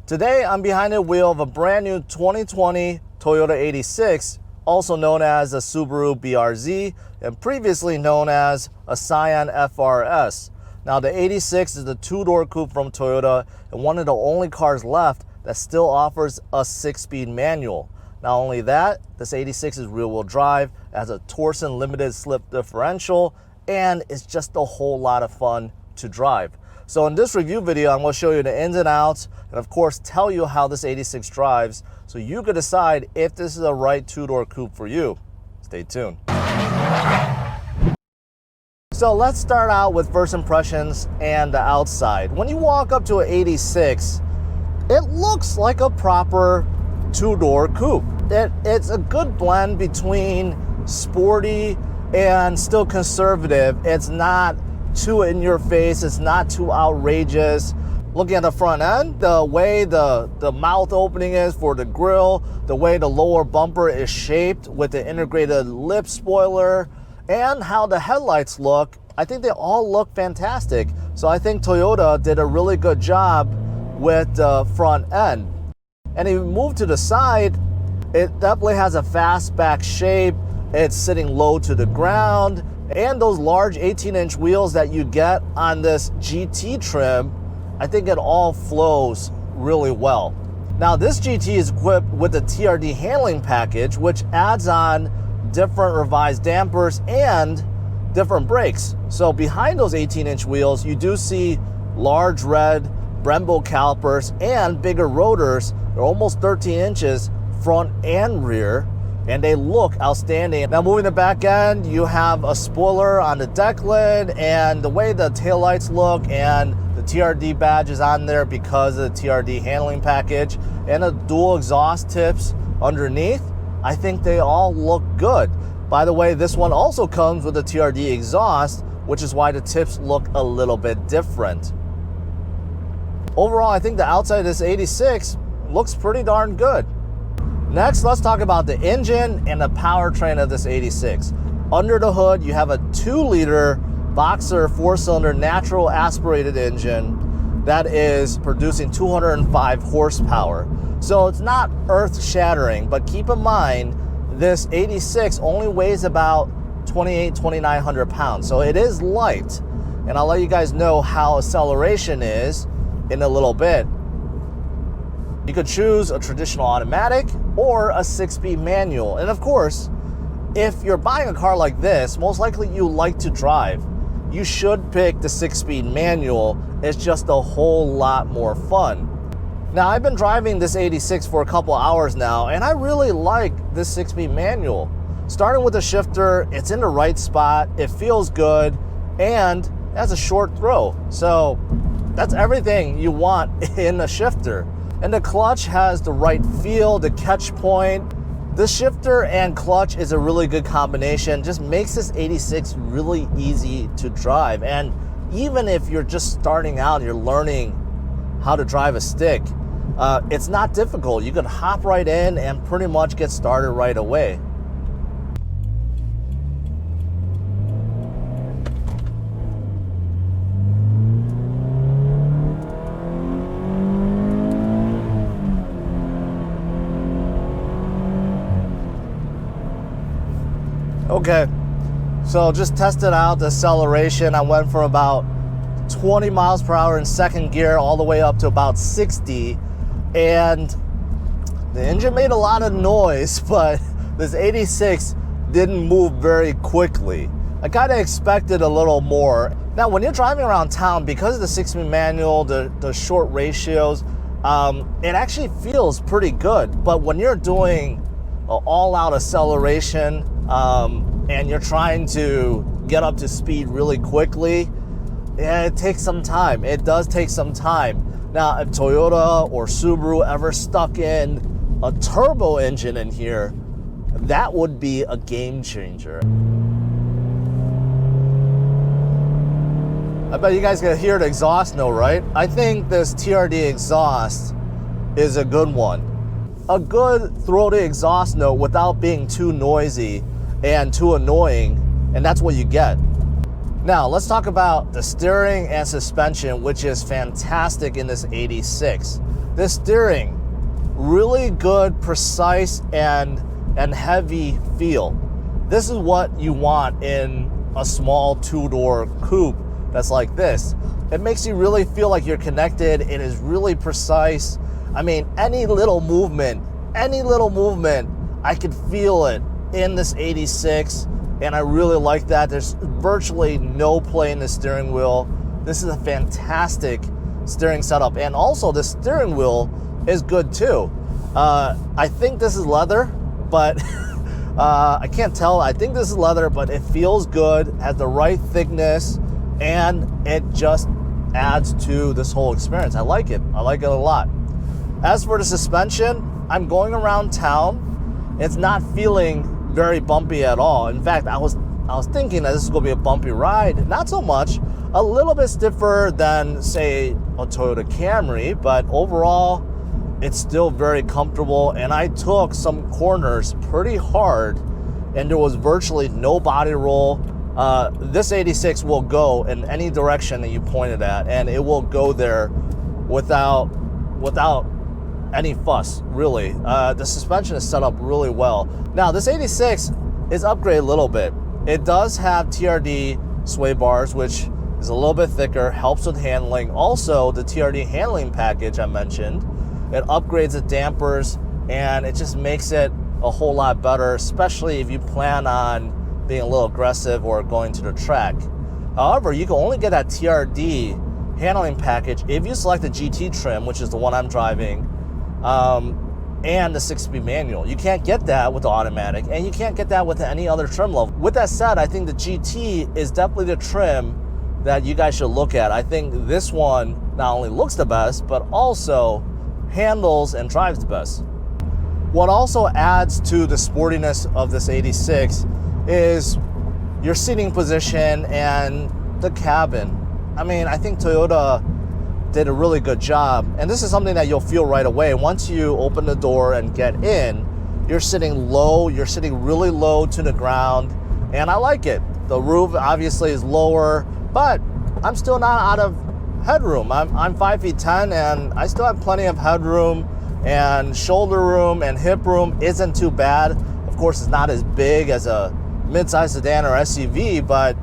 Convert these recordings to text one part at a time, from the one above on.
Today, I'm behind the wheel of a brand new 2020 Toyota 86, also known as a Subaru BRZ, and previously known as a Scion FRS. Now, the 86 is the two-door coupe from Toyota and one of the only cars left that still offers a 6-speed manual. Not only that, this 86 is rear-wheel drive, it has a Torsen limited slip differential, and it's just a whole lot of fun to drive. So in this review video, I'm going to show you the ins and outs, and of course tell you how this 86 drives so you can decide if this is the right two-door coupe for you. Stay tuned. So let's start out with first impressions and the outside. When you walk up to an 86, it looks like a proper two-door coupe. It's a good blend between sporty and still conservative. It's not too in your face, it's not too outrageous. Looking at the front end, the way the mouth opening is for the grille, the way the lower bumper is shaped with the integrated lip spoiler, and how the headlights look, I think they all look fantastic. So I think Toyota did a really good job with the front end. And if you move to the side, it definitely has a fastback shape. It's sitting low to the ground. And those large 18-inch wheels that you get on this GT trim, I think it all flows really well. Now, this GT is equipped with the TRD handling package, which adds on different revised dampers and different brakes. So behind those 18-inch wheels, you do see large red Brembo calipers and bigger rotors. They're almost 13 inches front and rear, and they look outstanding. Now, moving the back end, you have a spoiler on the deck lid, and the way the taillights look, and the TRD badge is on there because of the TRD handling package, and the dual exhaust tips underneath. I think they all look good. By the way, this one also comes with a TRD exhaust, which is why the tips look a little bit different. Overall, I think the outside of this 86 looks pretty darn good. Next, let's talk about the engine and the powertrain of this 86. Under the hood, you have a 2-liter Boxer 4-cylinder natural aspirated engine that is producing 205 horsepower. So it's not earth-shattering, but keep in mind, this 86 only weighs about 2,900 pounds. So it is light, and I'll let you guys know how acceleration is in a little bit. You could choose a traditional automatic or a 6-speed manual. And of course, if you're buying a car like this, most likely you like to drive. You should pick the 6-speed manual. It's just a whole lot more fun. Now, I've been driving this 86 for a couple hours now, and I really like this 6-speed manual. Starting with the shifter, it's in the right spot, it feels good, and it has a short throw. So that's everything you want in a shifter. And the clutch has the right feel, the catch point. The shifter and clutch is a really good combination. Just makes this 86 really easy to drive. And even if you're just starting out, you're learning how to drive a stick, it's not difficult. You can hop right in and pretty much get started right away. Okay, so just tested out the acceleration. I went from about 20 miles per hour in second gear all the way up to about 60, and the engine made a lot of noise, but this 86 didn't move very quickly. I kind of expected a little more. Now, when you're driving around town, because of the 6-speed manual, the short ratios, it actually feels pretty good. But when you're doing all-out acceleration, and you're trying to get up to speed really quickly, yeah, it takes some time. It does take some time. Now, if Toyota or Subaru ever stuck in a turbo engine in here, that would be a game changer. I bet you guys can hear the exhaust note, right? I think this TRD exhaust is a good one. A good throaty exhaust note without being too noisy and too annoying, and that's what you get. Now, let's talk about the steering and suspension, which is fantastic in this 86. This steering, really good, precise, and heavy feel. This is what you want in a small two-door coupe that's like this. It makes you really feel like you're connected. It is really precise. I mean, any little movement, I could feel it in this 86, and I really like that. There's virtually no play in the steering wheel. This is a fantastic steering setup, and also the steering wheel is good too. I think this is leather, but I can't tell. I think this is leather, but it feels good, has the right thickness, and it just adds to this whole experience. I like it. I like it a lot. As for the suspension, I'm going around town. It's not feeling very bumpy at all. In fact, I was thinking that this is going to be a bumpy ride. Not so much. A little bit stiffer than, say, a Toyota Camry, but overall, it's still very comfortable. And I took some corners pretty hard, and there was virtually no body roll. This 86 will go in any direction that you point it at, and it will go there without any fuss, really. The suspension is set up really well. Now, this 86 is upgraded a little bit. It does have TRD sway bars, which is a little bit thicker, helps with handling. Also, the TRD handling package I mentioned, it upgrades the dampers, and it just makes it a whole lot better, especially if you plan on being a little aggressive or going to the track. However, you can only get that TRD handling package if you select the GT trim, which is the one I'm driving, and the 6-speed manual. You can't get that with the automatic, and you can't get that with any other trim level. With that said, I think the GT is definitely the trim that you guys should look at. I think this one not only looks the best, but also handles and drives the best. What also adds to the sportiness of this 86 is your seating position and the cabin. I mean, I think Toyota did a really good job, and this is something that you'll feel right away. Once you open the door and get in, you're sitting low, you're sitting really low to the ground, and I like it. The roof obviously is lower, but I'm still not out of headroom. I'm 5'10", and I still have plenty of headroom, and shoulder room and hip room isn't too bad. Of course, it's not as big as a mid-size sedan or SUV, but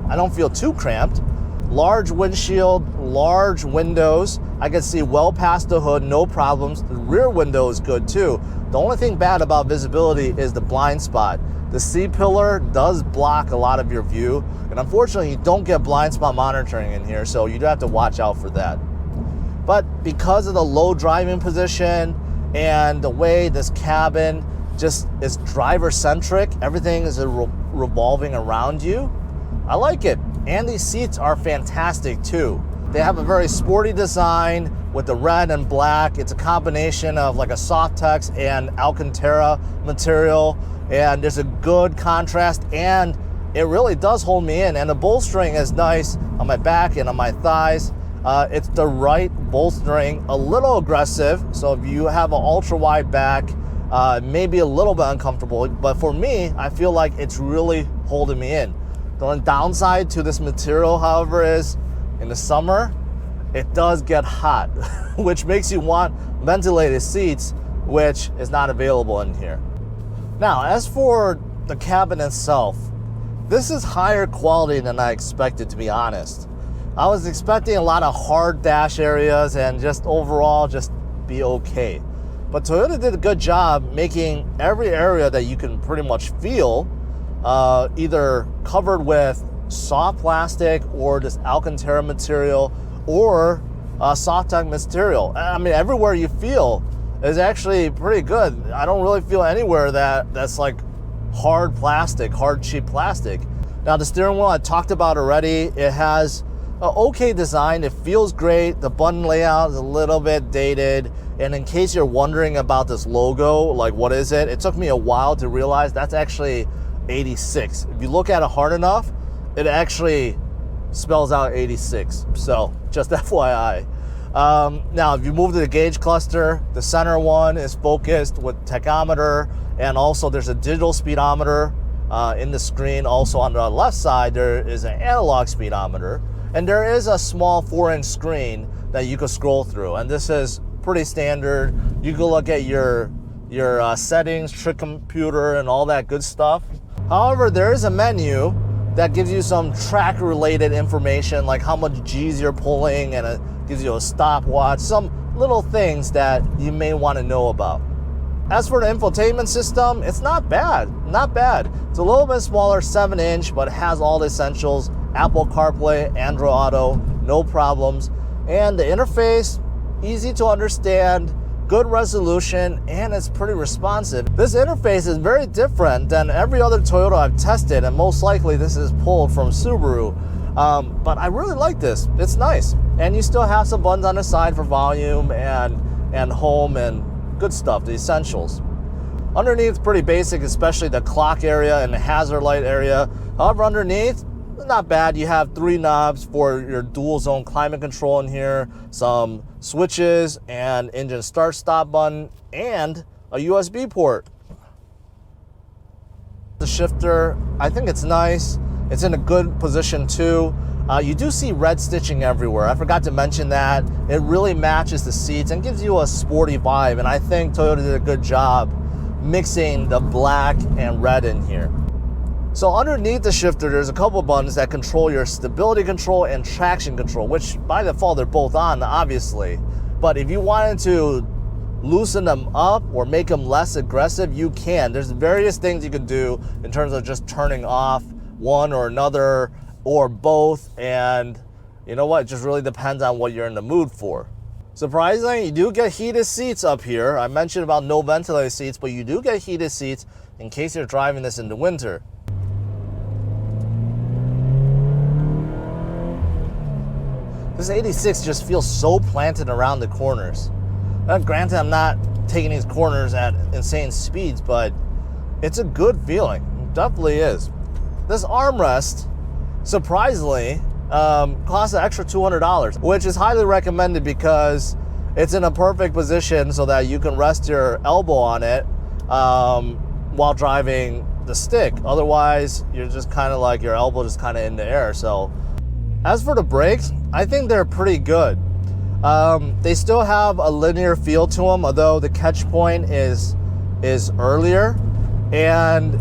I don't feel too cramped. Large windshield, large windows. I can see well past the hood, no problems. The rear window is good too. The only thing bad about visibility is the blind spot. The C-pillar does block a lot of your view, and unfortunately you don't get blind spot monitoring in here, so you do have to watch out for that. But because of the low driving position and the way this cabin just is driver-centric, everything is revolving around you, I like it. And these seats are fantastic too. They have a very sporty design with the red and black. It's a combination of like a Softex and Alcantara material, and there's a good contrast, and it really does hold me in. And the bolstering is nice on my back and on my thighs. It's the right bolstering, a little aggressive, so if you have an ultra wide back, maybe a little bit uncomfortable, but for me, I feel like it's really holding me in. The only downside to this material, however, is in the summer, it does get hot, which makes you want ventilated seats, which is not available in here. Now, as for the cabin itself, this is higher quality than I expected, to be honest. I was expecting a lot of hard dash areas and just overall just be okay. But Toyota did a good job making every area that you can pretty much feel either covered with soft plastic or this Alcantara material or Softex material. I mean, everywhere you feel is actually pretty good. I don't really feel anywhere that's like hard plastic, hard cheap plastic. Now the steering wheel I talked about already. It has an okay design. It feels great. The button layout is a little bit dated. And in case you're wondering about this logo, like what is it? It took me a while to realize that's actually 86. If you look at it hard enough, it actually spells out 86. So just FYI. Now, if you move to the gauge cluster, the center one is focused with tachometer, and also there's a digital speedometer in the screen. Also on the left side, there is an analog speedometer, and there is a small 4-inch screen that you can scroll through. And this is pretty standard. You can look at your settings, trick computer, and all that good stuff. However, there is a menu that gives you some track related information, like how much G's you're pulling, and it gives you a stopwatch, some little things that you may want to know about. As for the infotainment system, it's not bad, not bad. It's a little bit smaller, 7-inch, but it has all the essentials: Apple CarPlay, Android Auto, no problems. And the interface, easy to understand, good resolution, and it's pretty responsive. This interface is very different than every other Toyota I've tested, and most likely this is pulled from Subaru. But I really like this. It's nice. And you still have some buttons on the side for volume and home and good stuff, the essentials. Underneath, pretty basic, especially the clock area and the hazard light area. However, underneath, not bad. You have 3 knobs for your dual zone climate control in here, some switches, and engine start stop button, and a USB port. The shifter, I think it's nice. It's in a good position too. You do see red stitching everywhere. I forgot to mention that. It really matches the seats and gives you a sporty vibe, and I think Toyota did a good job mixing the black and red in here. So underneath the shifter, there's a couple buttons that control your stability control and traction control, which by default they're both on, obviously. But if you wanted to loosen them up or make them less aggressive, you can. There's various things you can do in terms of just turning off one or another or both, and you know what, it just really depends on what you're in the mood for. Surprisingly, you do get heated seats up here. I mentioned about no ventilated seats, but you do get heated seats in case you're driving this in the winter. This 86 just feels so planted around the corners. Granted, I'm not taking these corners at insane speeds, but it's a good feeling. It definitely is. This armrest, surprisingly, costs an extra $200, which is highly recommended because it's in a perfect position so that you can rest your elbow on it while driving the stick. Otherwise, you're just kind of like your elbow just kind of in the air. So, as for the brakes, I think they're pretty good. They still have a linear feel to them, although the catch point is earlier. And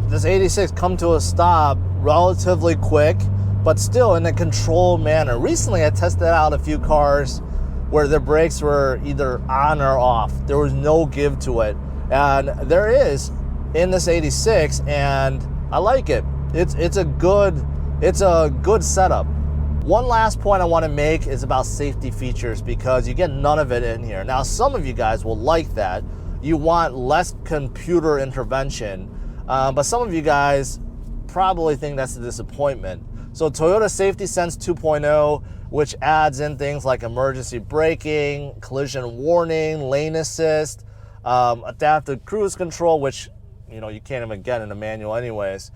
this 86 come to a stop relatively quick, but still in a controlled manner. Recently, I tested out a few cars where the brakes were either on or off. There was no give to it. And there is in this 86, and I like it. It's a good setup. One last point I want to make is about safety features, because you get none of it in here. Now, some of you guys will like that. You want less computer intervention, but some of you guys probably think that's a disappointment. So Toyota Safety Sense 2.0, which adds in things like emergency braking, collision warning, lane assist, adaptive cruise control, which you can't even get in a manual anyways.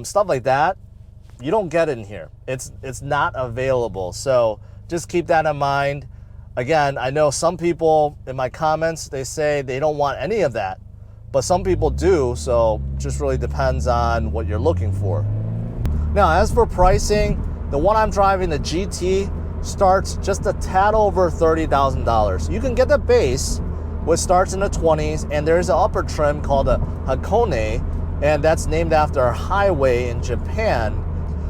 Stuff like that, you don't get in here. It's not available. So just keep that in mind. Again, I know some people in my comments, they say they don't want any of that, but some people do. So just really depends on what you're looking for. Now, as for pricing, the one I'm driving, the GT, starts just a tad over $30,000. You can get the base, which starts in the 20s, and there's an upper trim called a Hakone, and that's named after a highway in Japan.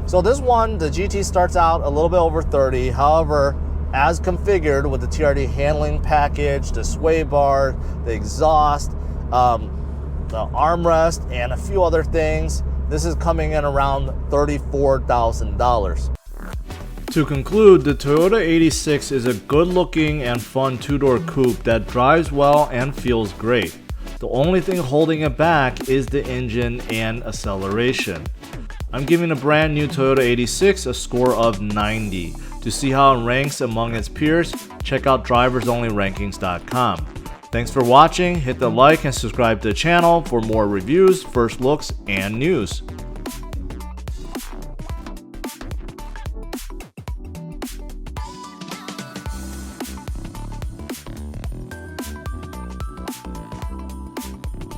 So this one, the GT, starts out a little bit over 30. However, as configured with the TRD handling package, the sway bar, the exhaust, the armrest, and a few other things, this is coming in around $34,000. To conclude, the Toyota 86 is a good-looking and fun two-door coupe that drives well and feels great. The only thing holding it back is the engine and acceleration. I'm giving the brand new Toyota 86 a score of 90. To see how it ranks among its peers, check out driversonlyrankings.com. Thanks for watching. Hit the like and subscribe to the channel for more reviews, first looks, and news.